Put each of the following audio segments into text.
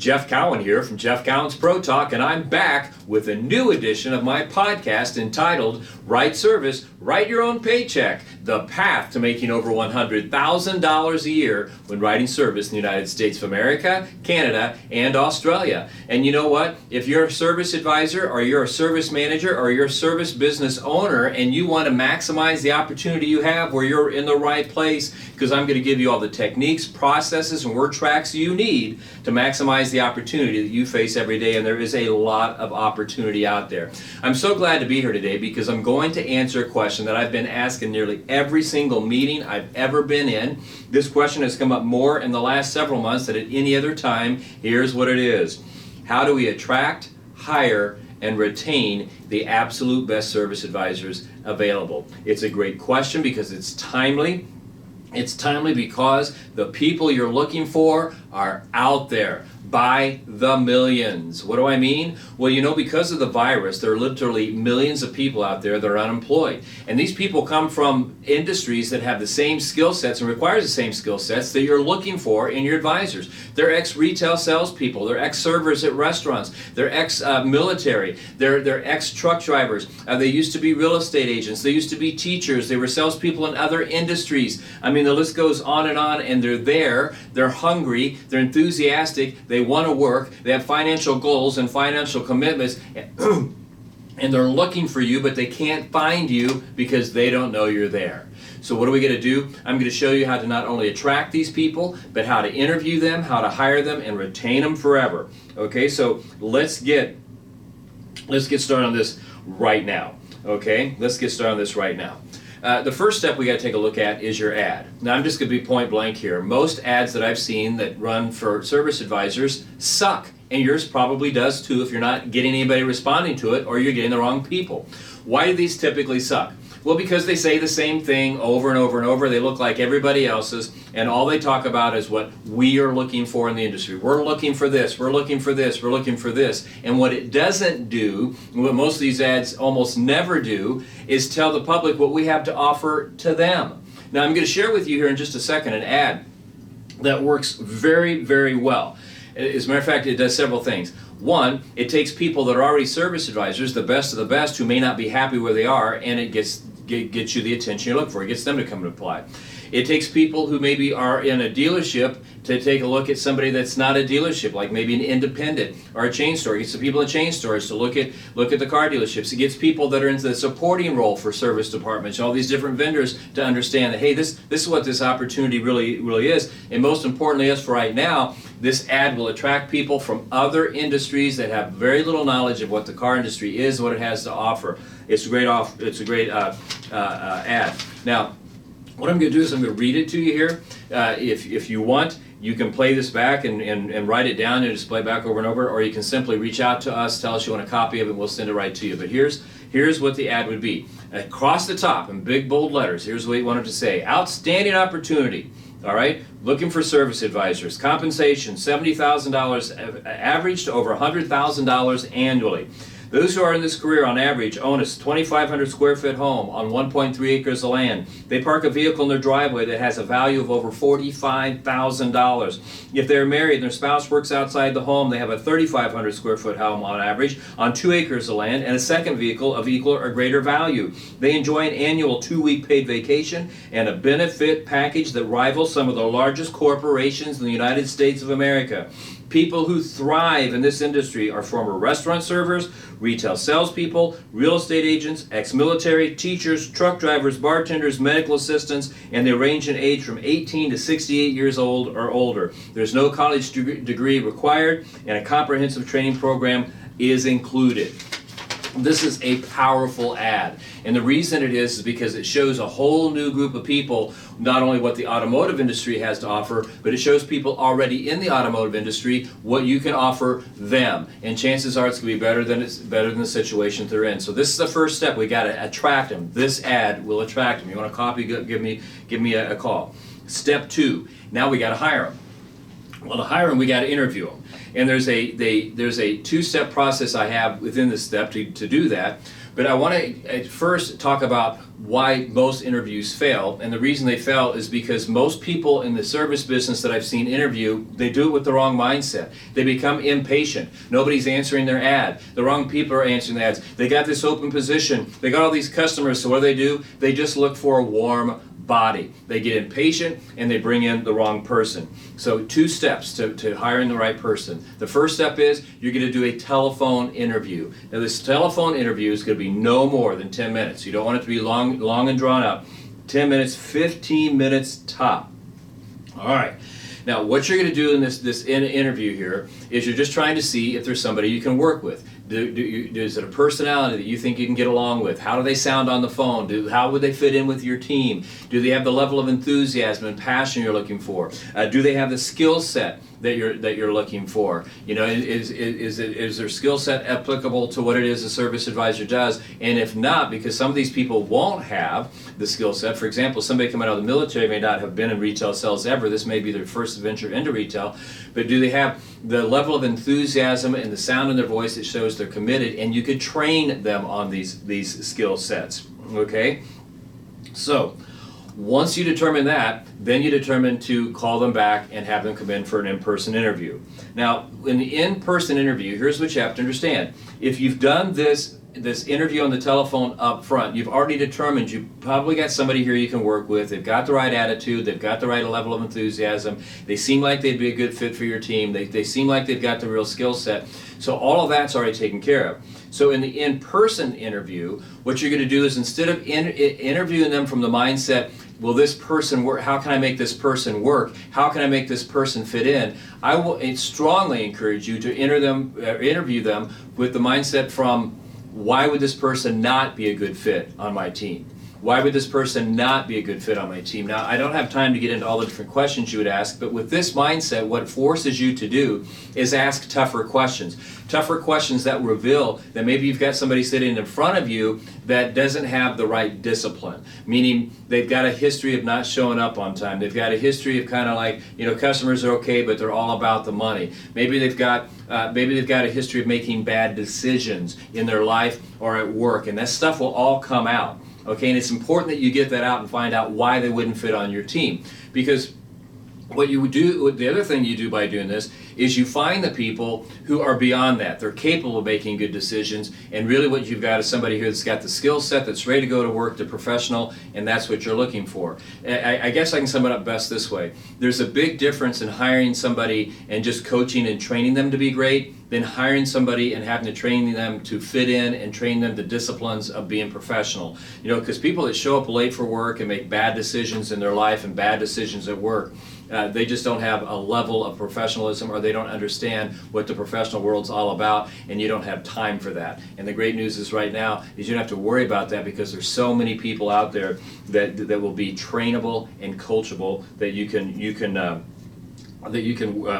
Jeff Cowan here from Jeff Cowan's ProTalk, and I'm back with a new edition of my podcast entitled Right Service, Write Your Own Paycheck, the path to making over $100,000 a year when writing service in the United States of America, Canada, and Australia. And you know what? If you're a service advisor or you're a service manager or you're a service business owner and you want to maximize the opportunity you have where you're in the right place, because I'm going to give you all the techniques, processes, and word tracks you need to maximize the opportunity that you face every day, and there is a lot of opportunity out there. I'm so glad to be here today because I'm going to answer a question that I've been asking nearly every single meeting I've ever been in. This question has come up more in the last several months than at any other time. Here's what it is. How do we attract, hire, and retain the absolute best service advisors available? It's a great question because it's timely. It's timely because the people you're looking for are out there by the millions. What do I mean? Well, you know, because of the virus, there are literally millions of people out there that are unemployed. And these people come from industries that have the same skill sets and requires the same skill sets that you're looking for in your advisors. They're ex-retail salespeople. They're ex-servers at restaurants. They're ex-military. They're ex-truck drivers. They used to be real estate agents. They used to be teachers. They were salespeople in other industries. I mean, the list goes on, and they're there. They're hungry. They're enthusiastic. They want to work. They have financial goals and financial commitments. And they're looking for you, but they can't find you because they don't know you're there. So what are we going to do? I'm going to show you how to not only attract these people, but how to interview them, how to hire them, and retain them forever. Okay, so let's get started on this right now. Okay, let's get started on this right now. The first step we got to take a look at is your ad. Now I'm just going to be point blank here. Most ads that I've seen that run for service advisors suck. And yours probably does too if you're not getting anybody responding to it or you're getting the wrong people. Why do these typically suck? Well, because they say the same thing over and over and over. They look like everybody else's, and all they talk about is what we are looking for in the industry. We're looking for this, we're looking for this, we're looking for this. And what it doesn't do, what most of these ads almost never do, is tell the public what we have to offer to them. Now, I'm going to share with you here in just a second an ad that works very, very well. As a matter of fact, it does several things. One, it takes people that are already service advisors, the best of the best, who may not be happy where they are, and it gets you the attention you're looking for. It gets them to come and apply. It takes people who maybe are in a dealership to take a look at somebody that's not a dealership, like maybe an independent or a chain store. It gets the people in chain stores to look at the car dealerships. It gets people that are in the supporting role for service departments, all these different vendors to understand that, hey, this is what this opportunity really is. And most importantly, as for right now, this ad will attract people from other industries that have very little knowledge of what the car industry is, what it has to offer. It's a great ad. Now, what I'm going to do is I'm going to read it to you here. If you want, you can play this back and write it down and just play it back over and over, or you can simply reach out to us, tell us you want a copy of it, and we'll send it right to you. But here's what the ad would be. Across the top in big bold letters, here's what you wanted to say. Outstanding opportunity. All right, looking for service advisors. Compensation, $70,000 average to over $100,000 annually. Those who are in this career on average own a 2,500 square foot home on 1.3 acres of land. They park a vehicle in their driveway that has a value of over $45,000. If they're married and their spouse works outside the home, they have a 3,500 square foot home on average on 2 acres of land and a second vehicle of equal or greater value. They enjoy an annual 2-week paid vacation and a benefit package that rivals some of the largest corporations in the United States of America. People who thrive in this industry are former restaurant servers, retail salespeople, real estate agents, ex-military, teachers, truck drivers, bartenders, medical assistants, and they range in age from 18 to 68 years old or older. There's no college degree required, and a comprehensive training program is included. This is a powerful ad, and the reason it is because it shows a whole new group of people not only what the automotive industry has to offer, but it shows people already in the automotive industry what you can offer them, and chances are it's going to be better than the situation they're in. So this is the first step. We got to attract them. This ad will attract them. You want a copy? Give me a call. Step 2. Now we got to hire them. Well, to hire them, we got to interview them, and there's a two-step process I have within this step to do that. But I want to first talk about why most interviews fail, and the reason they fail is because most people in the service business that I've seen interview, they do it with the wrong mindset. They become impatient. Nobody's answering their ad. The wrong people are answering the ads. They got this open position. They got all these customers, so what do? They just look for a warm body. They get impatient and they bring in the wrong person. So two steps to hiring the right person. The first step is you're going to do a telephone interview. Now this telephone interview is going to be no more than 10 minutes. You don't want it to be long and drawn out. 10 minutes, 15 minutes top. All right. Now what you're going to do in this interview here is you're just trying to see if there's somebody you can work with. Is it a personality that you think you can get along with? How do they sound on the phone? How would they fit in with your team? Do they have the level of enthusiasm and passion you're looking for? Do they have the skill set that you're looking for? You know, is their skill set applicable to what it is a service advisor does? And if not, because some of these people won't have the skill set. For example, somebody coming out of the military may not have been in retail sales ever. This may be their first venture into retail. But do they have the level of enthusiasm and the sound in their voice that shows they're committed? And you could train them on these skill sets. Okay? So once you determine that, then you determine to call them back and have them come in for an in-person interview. Now, in the in-person interview, here's what you have to understand. If you've done this interview on the telephone up front, you've already determined you probably got somebody here you can work with. They've got the right attitude. They've got the right level of enthusiasm. They seem like they'd be a good fit for your team. They seem like they've got the real skill set. So all of that's already taken care of. So in the in-person interview, what you're going to do is instead of interviewing them from the mindset, will this person work? How can I make this person work? How can I make this person fit in? I will strongly encourage you to interview them with the mindset from, why would this person not be a good fit on my team? Why would this person not be a good fit on my team? Now, I don't have time to get into all the different questions you would ask, but with this mindset, what it forces you to do is ask tougher questions. Tougher questions that reveal that maybe you've got somebody sitting in front of you that doesn't have the right discipline, meaning they've got a history of not showing up on time. They've got a history of kind of like, you know, customers are okay, but they're all about the money. Maybe they've got a history of making bad decisions in their life or at work, and that stuff will all come out. Okay, and it's important that you get that out and find out why they wouldn't fit on your team. Because what you would do, the other thing you do by doing this is you find the people who are beyond that. They're capable of making good decisions, and really what you've got is somebody who's got the skill set, that's ready to go to work, they're professional, and that's what you're looking for. I guess I can sum it up best this way. There's a big difference in hiring somebody and just coaching and training them to be great than hiring somebody and having to train them to fit in and train them the disciplines of being professional. You know, because people that show up late for work and make bad decisions in their life and bad decisions at work, they just don't have a level of professionalism, or they don't understand what the professional world's all about, and you don't have time for that. And the great news is right now is you don't have to worry about that, because there's so many people out there that will be trainable and coachable that you can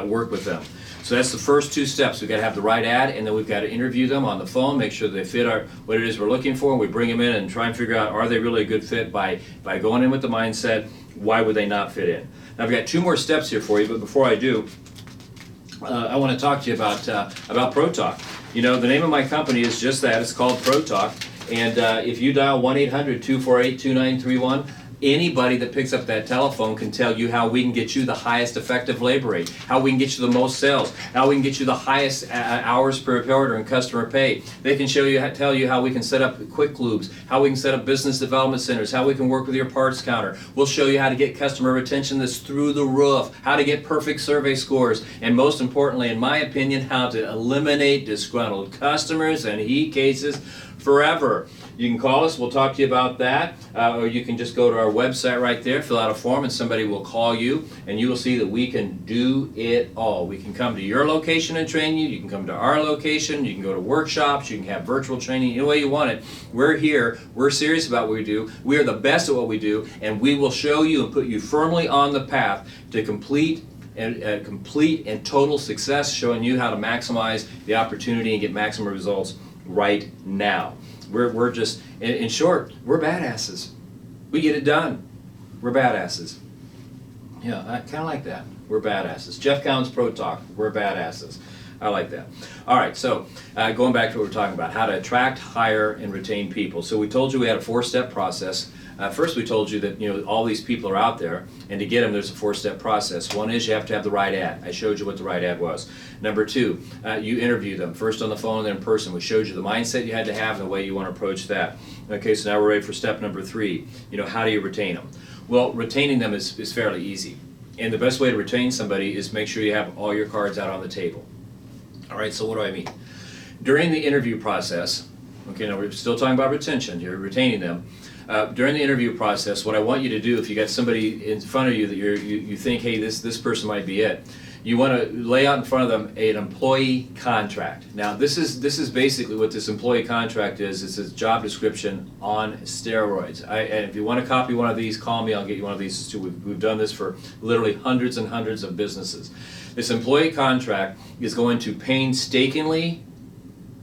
work with them. So that's the first two steps. We've got to have the right ad, and then we've got to interview them on the phone, make sure they fit what it is we're looking for, and we bring them in and try and figure out, are they really a good fit by going in with the mindset, why would they not fit in? Now I've got two more steps here for you, but before I do, I want to talk to you about ProTalk. You know, the name of my company is just that. It's called ProTalk, and if you dial 1-800-248-2931, anybody that picks up that telephone can tell you how we can get you the highest effective labor rate, how we can get you the most sales, how we can get you the highest hours per order and customer pay. They can tell you how we can set up quick lubes, how we can set up business development centers, how we can work with your parts counter. We'll show you how to get customer retention that's through the roof, how to get perfect survey scores, and most importantly, in my opinion, how to eliminate disgruntled customers and heat cases forever. You can call us, we'll talk to you about that, or you can just go to our website right there, fill out a form, and somebody will call you, and you will see that we can do it all. We can come to your location and train you, you can come to our location, you can go to workshops, you can have virtual training, any way you want it. We're here, we're serious about what we do, we are the best at what we do, and we will show you and put you firmly on the path to complete and total success, showing you how to maximize the opportunity and get maximum results right now. We're just, in short, we're badasses. We get it done. We're badasses. Yeah, I kind of like that. We're badasses. Jeff Cowan's ProTalk. We're badasses. I like that. All right, so going back to what we're talking about, how to attract, hire, and retain people. So we told you we had a 4-step process. First, we told you that all these people are out there, and to get them, there's a 4-step process. One is you have to have the right ad. I showed you what the right ad was. Number 2, you interview them, first on the phone and then in person. We showed you the mindset you had to have and the way you want to approach that. Okay, so now we're ready for step number 3. How do you retain them? Well, retaining them is fairly easy. And the best way to retain somebody is make sure you have all your cards out on the table. All right, so what do I mean? During the interview process, okay, now we're still talking about retention here, retaining them. During the interview process, what I want you to do, if you got somebody in front of you that you think, hey, this person might be it, you want to lay out in front of them an employee contract. Now, this is basically what this employee contract is. It's a job description on steroids. And if you want to copy one of these, call me. I'll get you one of these too. We've done this for literally hundreds and hundreds of businesses. This employee contract is going to painstakingly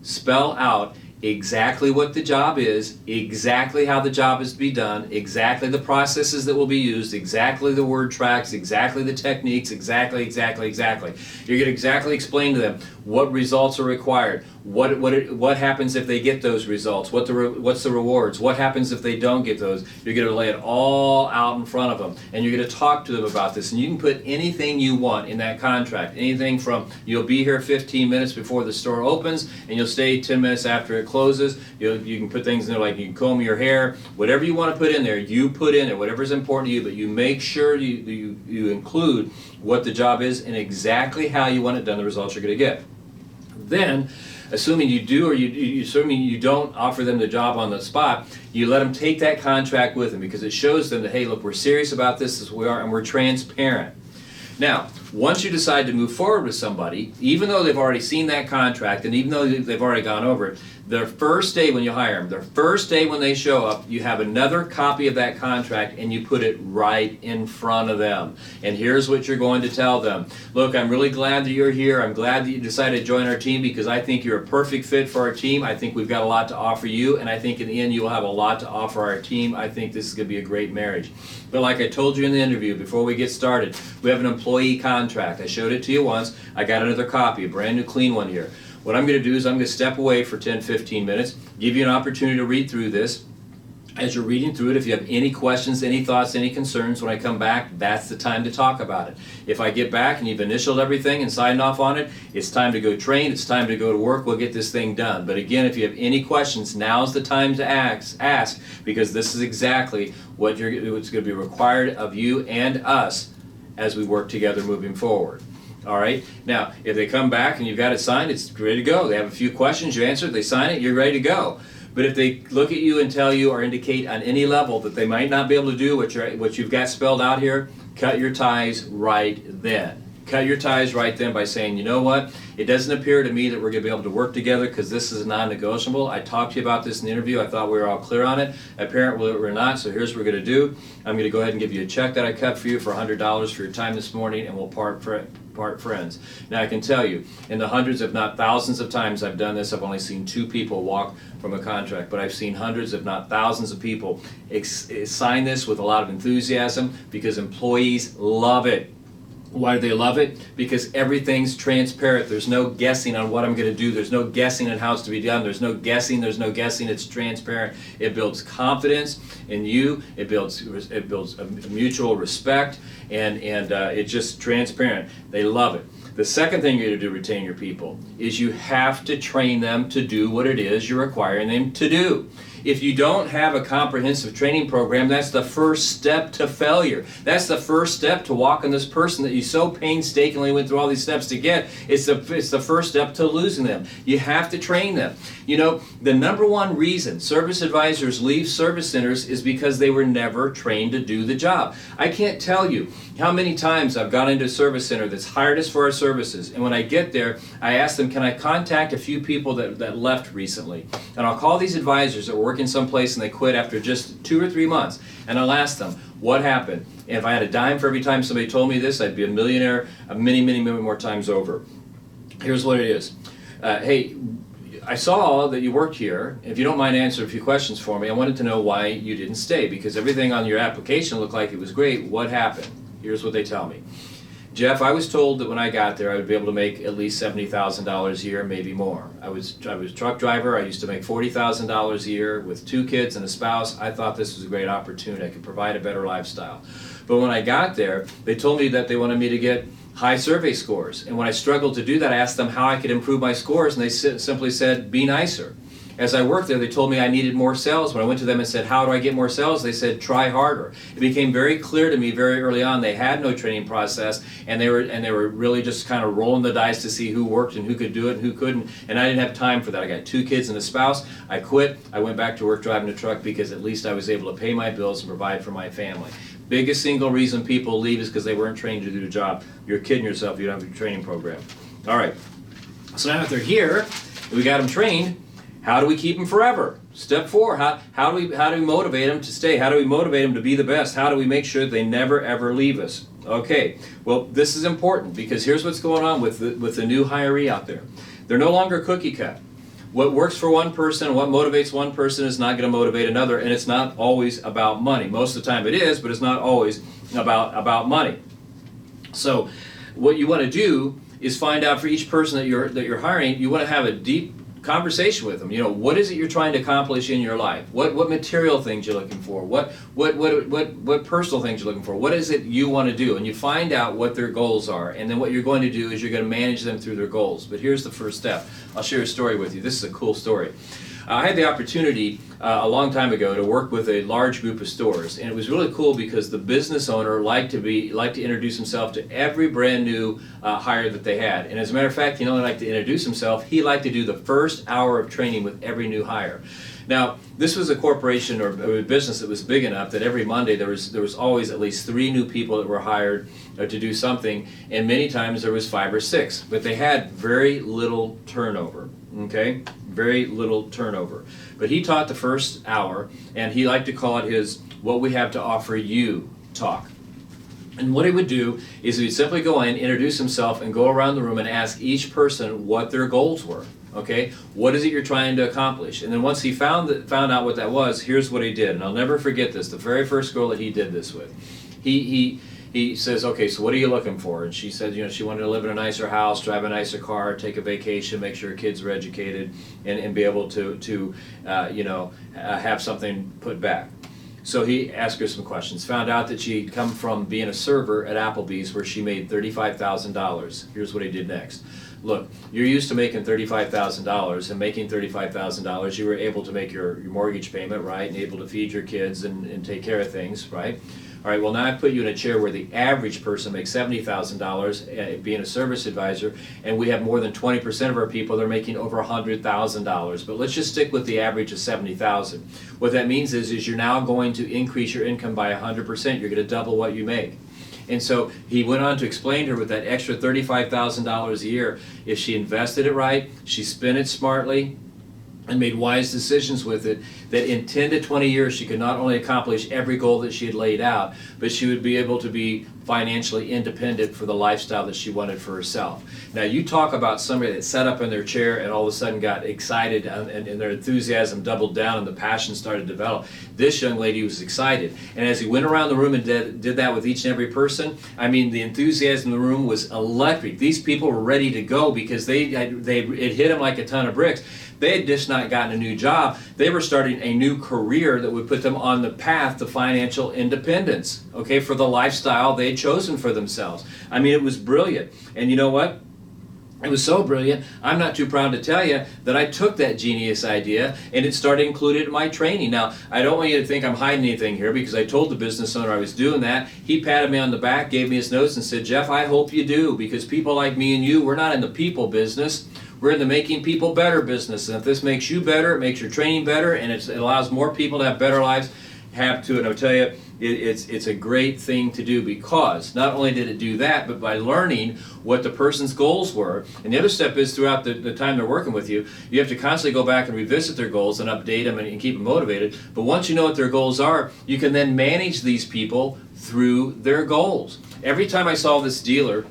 spell out exactly what the job is, exactly how the job is to be done, exactly the processes that will be used, exactly the word tracks, exactly the techniques, exactly. You're going to exactly explain to them what results are required, what happens if they get those results, what's the rewards, what happens if they don't get those. You're going to lay it all out in front of them, and you're going to talk to them about this. And you can put anything you want in that contract, anything from you'll be here 15 minutes before the store opens, and you'll stay 10 minutes after it closes. You can put things in there like you can comb your hair, whatever you want to put in there, you put in there, whatever's important to you, but you make sure you include what the job is and exactly how you want it done, the results you're going to get. Then, assuming you do or assuming you don't offer them the job on the spot, you let them take that contract with them because it shows them that, hey, look, we're serious about this as we are, and we're transparent. Now, once you decide to move forward with somebody, even though they've already seen that contract and even though they've already gone over it, their first day when you hire them, their first day when they show up, you have another copy of that contract and you put it right in front of them. And here's what you're going to tell them. Look, I'm really glad that you're here. I'm glad that you decided to join our team because I think you're a perfect fit for our team. I think we've got a lot to offer you, and I think in the end you'll have a lot to offer our team. I think this is going to be a great marriage. But like I told you in the interview, before we get started, we have an employee contract. I showed it to you once. I got another copy, a brand new clean one here. What I'm going to do is I'm going to step away for 10-15 minutes, give you an opportunity to read through this. As you're reading through it, if you have any questions, any thoughts, any concerns, when I come back, that's the time to talk about it. If I get back and you've initialed everything and signed off on it, it's time to go train, it's time to go to work, we'll get this thing done. But again, if you have any questions, now's the time to ask because this is exactly what's going to be required of you and us as we work together moving forward. All right. Now, if they come back and you've got it signed, it's ready to go. They have a few questions, you answer it, they sign it, you're ready to go. But if they look at you and tell you or indicate on any level that they might not be able to do what you've got spelled out here, cut your ties right then. Cut your ties right then by saying, you know what, it doesn't appear to me that we're going to be able to work together because this is non-negotiable. I talked to you about this in the interview. I thought we were all clear on it. Apparently we're not, so here's what we're going to do. I'm going to go ahead and give you a check that I cut for you for $100 for your time this morning, and we'll part friends. Now I can tell you, in the hundreds if not thousands of times I've done this, I've only seen 2 people walk from a contract, but I've seen hundreds if not thousands of people sign this with a lot of enthusiasm because employees love it. Why do they love it? Because everything's transparent. There's no guessing on what I'm going to do. There's no guessing on how it's to be done. There's no guessing. It's transparent. It builds confidence in you. It builds a mutual respect, and it's just transparent. They love it. The second thing you're going to do to retain your people is you have to train them to do what it is you're requiring them to do. If you don't have a comprehensive training program, that's the first step to failure. That's the first step to walking this person that you so painstakingly went through all these steps to get. It's the first step to losing them. You have to train them. You know, the number one reason service advisors leave service centers is because they were never trained to do the job. I can't tell you how many times I've gone into a service center that's hired us for our services, and when I get there, I ask them, can I contact a few people that left recently? And I'll call these advisors that were working someplace and they quit after just 2 or 3 months, and I'll ask them, what happened? And if I had a dime for every time somebody told me this, I'd be a millionaire many more times over. Here's what it is. Hey, I saw that you worked here. If you don't mind answering a few questions for me, I wanted to know why you didn't stay, because everything on your application looked like it was great. What happened? Here's what they tell me. Jeff, I was told that when I got there I would be able to make at least $70,000 a year, maybe more. I was a truck driver. I used to make $40,000 a year with 2 kids and a spouse. I thought this was a great opportunity. I could provide a better lifestyle. But when I got there, they told me that they wanted me to get high survey scores. And when I struggled to do that, I asked them how I could improve my scores, and they simply said, be nicer. As I worked there, they told me I needed more sales. When I went to them and said, how do I get more sales? They said, try harder. It became very clear to me very early on they had no training process, and they were really just kind of rolling the dice to see who worked and who could do it and who couldn't. And I didn't have time for that. I got 2 kids and a spouse. I quit. I went back to work driving a truck because at least I was able to pay my bills and provide for my family. Biggest single reason people leave is because they weren't trained to do the job. You're kidding yourself. You don't have a training program. All right. So now if they're here, we got them trained. How do we keep them forever? Step 4, how do we motivate them to stay? How do we motivate them to be the best? How do we make sure they never ever leave us? Okay, well this is important because here's what's going on with the new hiree out there. They're no longer cookie cut. What works for one person, what motivates one person is not going to motivate another, and it's not always about money. Most of the time it is, but it's not always about money. So what you want to do is find out for each person that you're hiring, you want to have a deep conversation with them. You know, what is it you're trying to accomplish in your life? What material things you're looking for? What personal things you're looking for? What is it you want to do? And you find out what their goals are, and then what you're going to do is you're going to manage them through their goals. But here's the first step. I'll share a story with you. This is a cool story. I had the opportunity a long time ago to work with a large group of stores, and it was really cool because the business owner liked to introduce himself to every brand new hire that they had. And as a matter of fact, he not only liked to introduce himself, he liked to do the first hour of training with every new hire. Now, this was a corporation or a business that was big enough that every Monday there was always at least 3 new people that were hired to do something, and many times there was 5 or 6. But they had very little turnover. Okay, very little turnover. But he taught the first hour, and he liked to call it his "What We Have to Offer You" talk. And what he would do is he'd simply go in, introduce himself, and go around the room and ask each person what their goals were. Okay, what is it you're trying to accomplish? And then once he found out what that was, here's what he did. And I'll never forget this. The very first girl that he did this with, he says, okay, so what are you looking for? And she said, you know, she wanted to live in a nicer house, drive a nicer car, take a vacation, make sure her kids were educated, and be able to have something put back. So he asked her some questions, found out that she'd come from being a server at Applebee's where she made $35,000. Here's what he did next. Look, you're used to making $35,000, and making $35,000, you were able to make your mortgage payment, right, and able to feed your kids and take care of things, right? All right, well now I put you in a chair where the average person makes $70,000 being a service advisor, and we have more than 20% of our people that are making over $100,000. But let's just stick with the average of $70,000. What that means is you're now going to increase your income by 100%. You're going to double what you make. And so he went on to explain to her with that extra $35,000 a year, if she invested it right, she spent it smartly, and made wise decisions with it, that in 10 to 20 years she could not only accomplish every goal that she had laid out, but she would be able to be financially independent for the lifestyle that she wanted for herself. Now you talk about somebody that sat up in their chair and all of a sudden got excited and their enthusiasm doubled down and the passion started to develop. This young lady was excited, and as he went around the room and did that with each and every person, I mean the enthusiasm in the room was electric. These people were ready to go because it hit them like a ton of bricks. They had just not gotten a new job. They were starting a new career that would put them on the path to financial independence, okay, for the lifestyle they'd chosen for themselves. I mean, it was brilliant. And you know what? It was so brilliant, I'm not too proud to tell you that I took that genius idea and it started included in my training. Now, I don't want you to think I'm hiding anything here because I told the business owner I was doing that. He patted me on the back, gave me his notes and said, Jeff, I hope you do, because people like me and you, we're not in the people business. We're in the making people better business. And if this makes you better, it makes your training better, and it allows more people to have better lives, have to. And I'll tell you, it's a great thing to do, because not only did it do that, but by learning what the person's goals were. And the other step is throughout the time they're working with you, you have to constantly go back and revisit their goals and update them and keep them motivated. But once you know what their goals are, you can then manage these people through their goals. Every time I saw this dealer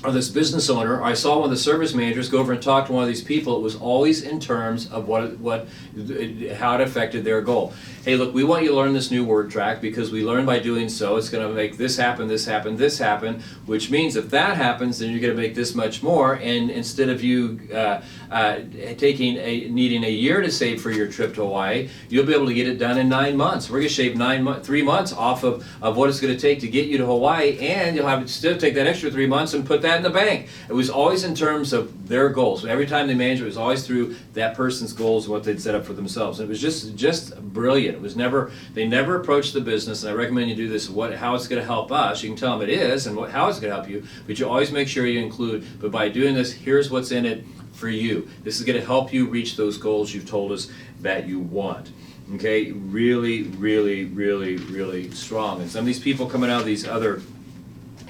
or this business owner, or I saw one of the service managers go over and talk to one of these people. It was always in terms of how it affected their goal. Hey, look, we want you to learn this new word track because we learn by doing so it's going to make this happen, this happen, this happen, which means if that happens, then you're going to make this much more. And instead of you needing a year to save for your trip to Hawaii, you'll be able to get it done in 9 months. We're going to shave 3 months off of what it's going to take to get you to Hawaii, and you'll have to still take that extra 3 months and put that in the bank. It was always in terms of their goals. Every time they managed, it was always through that person's goals and what they'd set up for themselves. And it was just brilliant. It was they never approached the business, and I recommend you do this, how it's going to help us. You can tell them it is and how it's going to help you, but you always make sure you include, but by doing this, here's what's in it for you. This is going to help you reach those goals you've told us that you want. Okay, really, really, really, really strong. And some of these people coming out of these other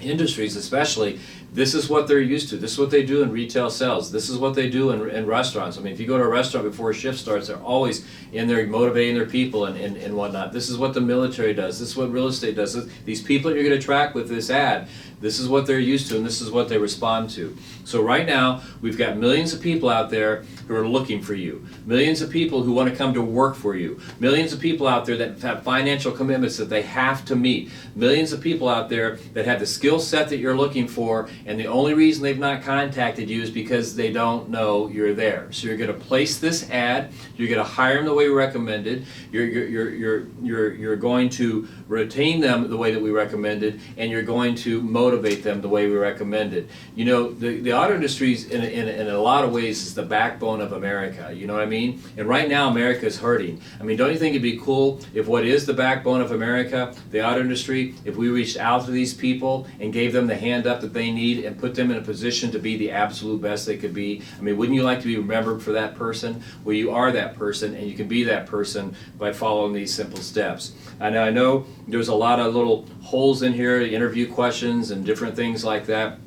industries especially, this is what they're used to. This is what they do in retail sales. This is what they do in restaurants. I mean, if you go to a restaurant before a shift starts, they're always in there motivating their people and whatnot. This is what the military does. This is what real estate does. These people that you're going to attract with this ad, this is what they're used to, and this is what they respond to. So right now, we've got millions of people out there who are looking for you. Millions of people who want to come to work for you. Millions of people out there that have financial commitments that they have to meet. Millions of people out there that have the skill set that you're looking for, and the only reason they've not contacted you is because they don't know you're there. So you're going to place this ad. You're going to hire them the way we recommended. You're going to retain them the way that we recommended, and you're going to motivate them the way we recommended. You know, the auto industry in a lot of ways is the backbone of America. You know what I mean? And right now, America is hurting. I mean, don't you think it'd be cool if what is the backbone of America, the auto industry, if we reached out to these people and gave them the hand up that they need and put them in a position to be the absolute best they could be? I mean, wouldn't you like to be remembered for that person? Well, you are that person, and you can be that person by following these simple steps. And I know there's a lot of little holes in here, interview questions and different things like that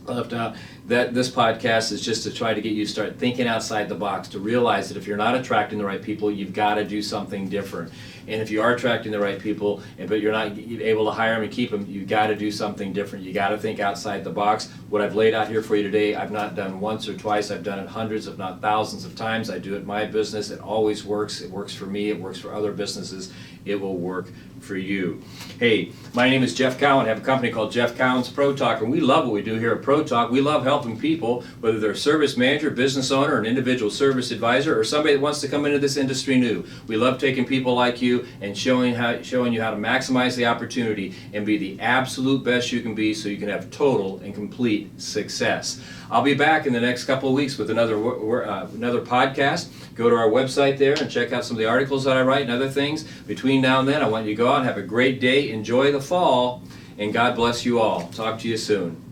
left out. That this podcast is just to try to get you to start thinking outside the box, to realize that if you're not attracting the right people, you've got to do something different. And if you are attracting the right people, but you're not able to hire them and keep them, you've got to do something different. You got to think outside the box. What I've laid out here for you today, I've not done once or twice. I've done it hundreds, if not thousands of times. I do it in my business. It always works. It works for me. It works for other businesses. It will work for you. Hey, my name is Jeff Cowan. I have a company called Jeff Cowan's ProTalk, and we love what we do here at ProTalk. We love helping people, whether they're a service manager, business owner, an individual service advisor, or somebody that wants to come into this industry new. We love taking people like you and showing you how to maximize the opportunity and be the absolute best you can be so you can have total and complete success. I'll be back in the next couple of weeks with another podcast. Go to our website there and check out some of the articles that I write and other things. Between now and then, I want you to go out and have a great day, enjoy the fall, and God bless you all. Talk to you soon.